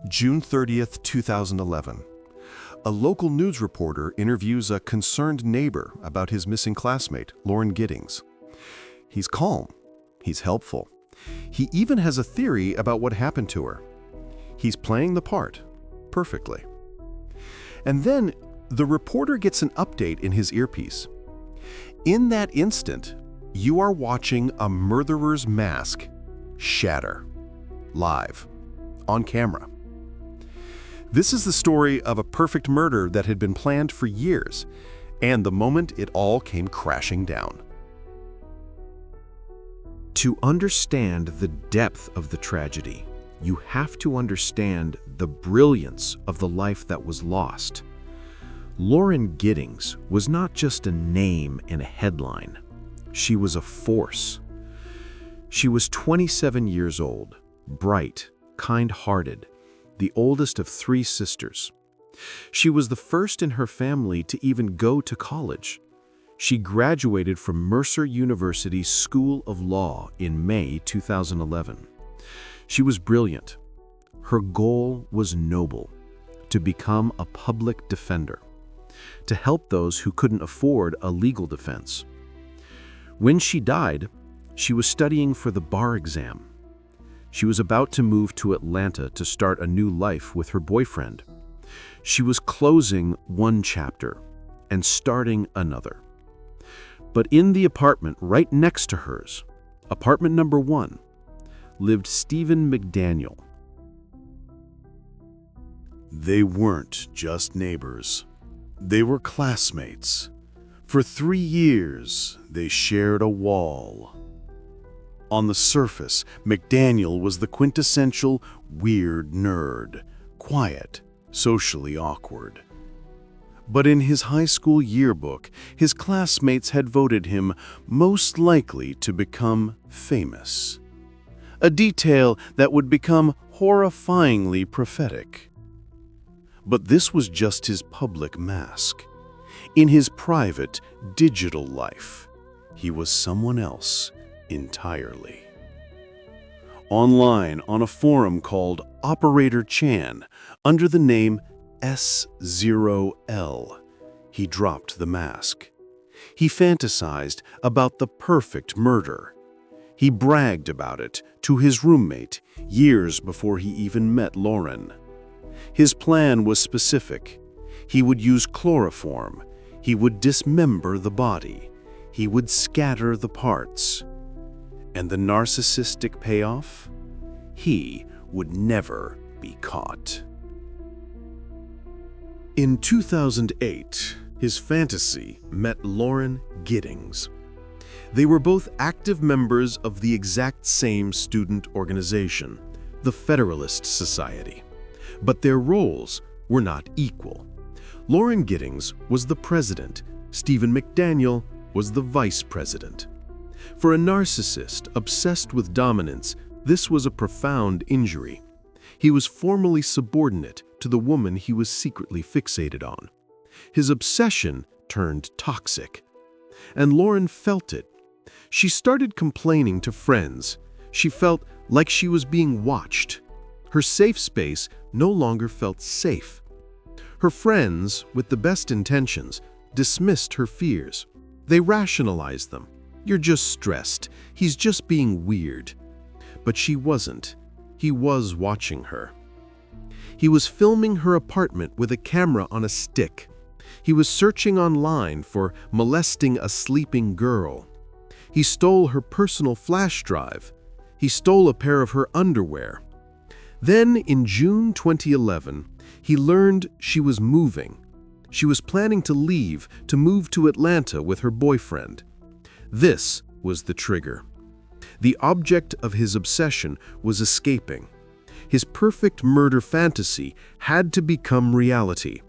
June 30th, 2011. A local news reporter interviews a concerned neighbor about his missing classmate, Lauren Giddings. He's calm. He's helpful. He even has a theory about what happened to her. He's playing the part perfectly. And then the reporter gets an update in his earpiece. In that instant, you are watching a murderer's mask shatter, live, on camera. This is the story of a perfect murder that had been planned for years, and the moment it all came crashing down. To understand the depth of the tragedy, you have to understand the brilliance of the life that was lost. Lauren Giddings was not just a name and a headline. She was a force. She was 27 years old, bright, kind-hearted, the oldest of 3 sisters. She was the first in her family to even go to college. She graduated from Mercer University's School of Law in May 2011. She was brilliant. Her goal was noble: to become a public defender, to help those who couldn't afford a legal defense. When she died, she was studying for the bar exam. She was about to move to Atlanta to start a new life with her boyfriend. She was closing one chapter and starting another. But in the apartment right next to hers, apartment number 1, lived Stephen McDaniel. They weren't just neighbors. They were classmates. For 3 years, they shared a wall. On the surface, McDaniel was the quintessential weird nerd, quiet, socially awkward. But in his high school yearbook, his classmates had voted him most likely to become famous. A detail that would become horrifyingly prophetic. But this was just his public mask. In his private, digital life, he was someone else entirely. Online on a forum called Operator Chan, under the name S0L, he dropped the mask. He fantasized about the perfect murder. He bragged about it to his roommate years before he even met Lauren. His plan was specific. He would use chloroform. He would dismember the body. He would scatter the parts. And the narcissistic payoff? He would never be caught. In 2008, his fantasy met Lauren Giddings. They were both active members of the exact same student organization, the Federalist Society. But their roles were not equal. Lauren Giddings was the president. Stephen McDaniel was the vice president. For a narcissist obsessed with dominance, this was a profound injury. He was formally subordinate to the woman he was secretly fixated on. His obsession turned toxic. And Lauren felt it. She started complaining to friends. She felt like she was being watched. Her safe space no longer felt safe. Her friends, with the best intentions, dismissed her fears. They rationalized them. "You're just stressed. He's just being weird." But she wasn't. He was watching her. He was filming her apartment with a camera on a stick. He was searching online for molesting a sleeping girl. He stole her personal flash drive. He stole a pair of her underwear. Then, in June 2011, he learned she was moving. She was planning to leave to move to Atlanta with her boyfriend. This was the trigger. The object of his obsession was escaping. His perfect murder fantasy had to become reality.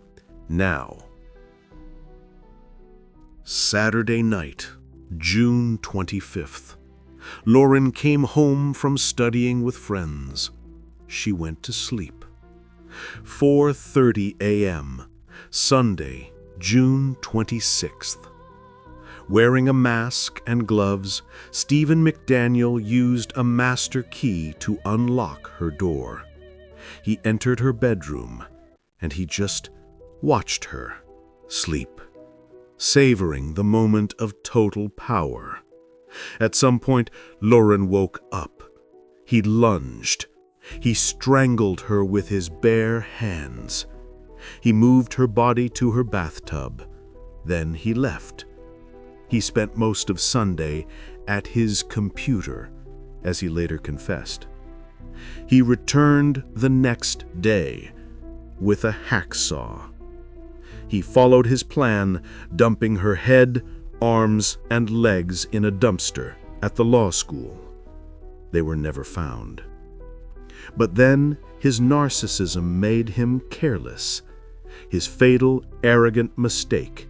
Now. Saturday night, June 25th. Lauren came home from studying with friends. She went to sleep. 4:30 a.m., Sunday, June 26th. Wearing a mask and gloves, Stephen McDaniel used a master key to unlock her door. He entered her bedroom, and he just watched her sleep, savoring the moment of total power. At some point, Lauren woke up. He lunged. He strangled her with his bare hands. He moved her body to her bathtub. Then he left. He spent most of Sunday at his computer, as he later confessed. He returned the next day with a hacksaw. He followed his plan, dumping her head, arms, and legs in a dumpster at the law school. They were never found. But then his narcissism made him careless. His fatal, arrogant mistake.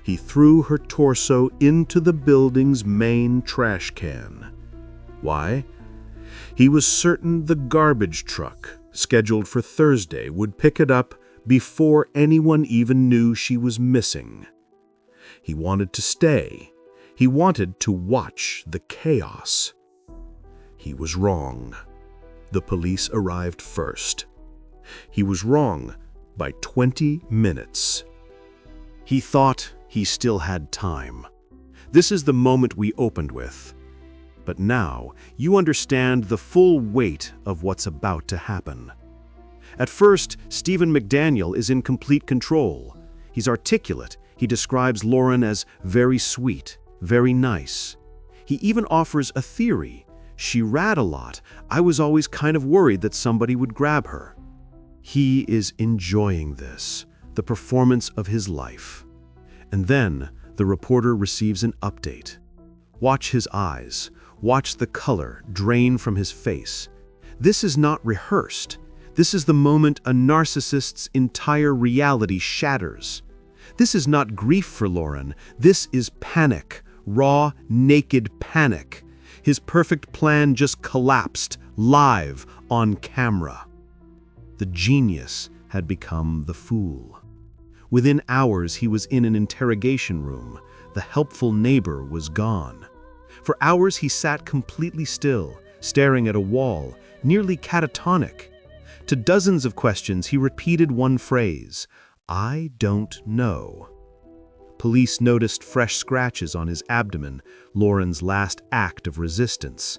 He threw her torso into the building's main trash can. Why? He was certain the garbage truck, scheduled for Thursday, would pick it up before anyone even knew she was missing. He wanted to stay. He wanted to watch the chaos. He was wrong. The police arrived first. He was wrong by 20 minutes. He thought he still had time. This is the moment we opened with. But now you understand the full weight of what's about to happen. At first, Stephen McDaniel is in complete control. He's articulate. He describes Lauren as very sweet, very nice. He even offers a theory. She rat a lot. I was always kind of worried that somebody would grab her. He is enjoying this, the performance of his life. And then the reporter receives an update. Watch his eyes. Watch the color drain from his face. This is not rehearsed. This is the moment a narcissist's entire reality shatters. This is not grief for Lauren. This is panic, raw, naked panic. His perfect plan just collapsed, live, on camera. The genius had become the fool. Within hours, he was in an interrogation room. The helpful neighbor was gone. For hours, he sat completely still, staring at a wall, nearly catatonic. To dozens of questions, he repeated one phrase, "I don't know." Police noticed fresh scratches on his abdomen, Lauren's last act of resistance.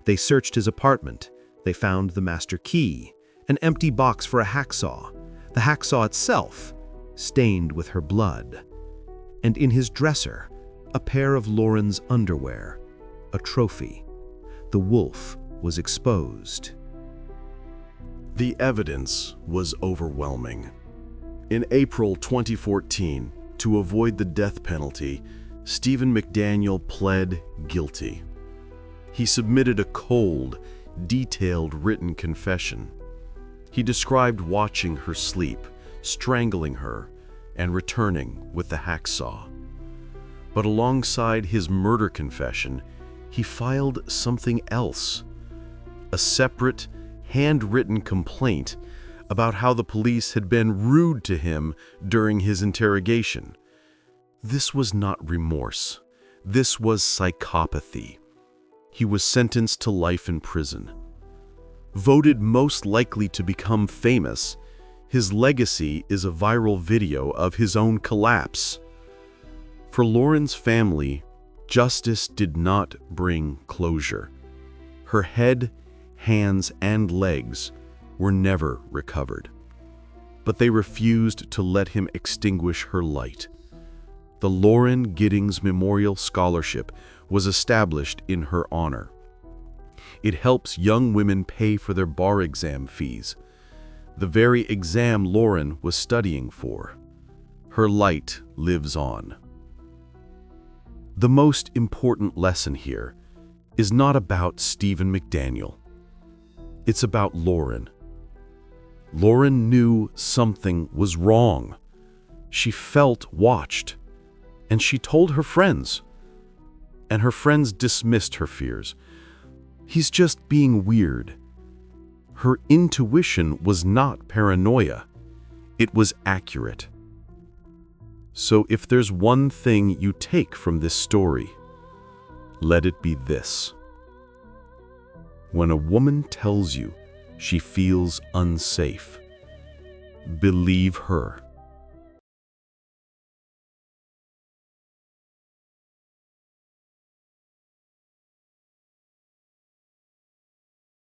They searched his apartment. They found the master key, an empty box for a hacksaw, the hacksaw itself, stained with her blood. And in his dresser, a pair of Lauren's underwear, a trophy. The wolf was exposed. The evidence was overwhelming. In April 2014, to avoid the death penalty, Stephen McDaniel pled guilty. He submitted a cold, detailed written confession. He described watching her sleep, strangling her, and returning with the hacksaw. But alongside his murder confession, he filed something else, a separate, handwritten complaint about how the police had been rude to him during his interrogation. This was not remorse. This was psychopathy. He was sentenced to life in prison. Voted most likely to become famous, his legacy is a viral video of his own collapse. For Lauren's family, justice did not bring closure. Her head, hands, and legs were never recovered. But they refused to let him extinguish her light. The Lauren Giddings Memorial Scholarship was established in her honor. It helps young women pay for their bar exam fees, the very exam Lauren was studying for. Her light lives on. The most important lesson here is not about Stephen McDaniel. It's about Lauren. Lauren knew something was wrong. She felt watched, and she told her friends. And her friends dismissed her fears. He's just being weird. Her intuition was not paranoia. It was accurate. So if there's one thing you take from this story, let it be this. When a woman tells you She feels unsafe. Believe her.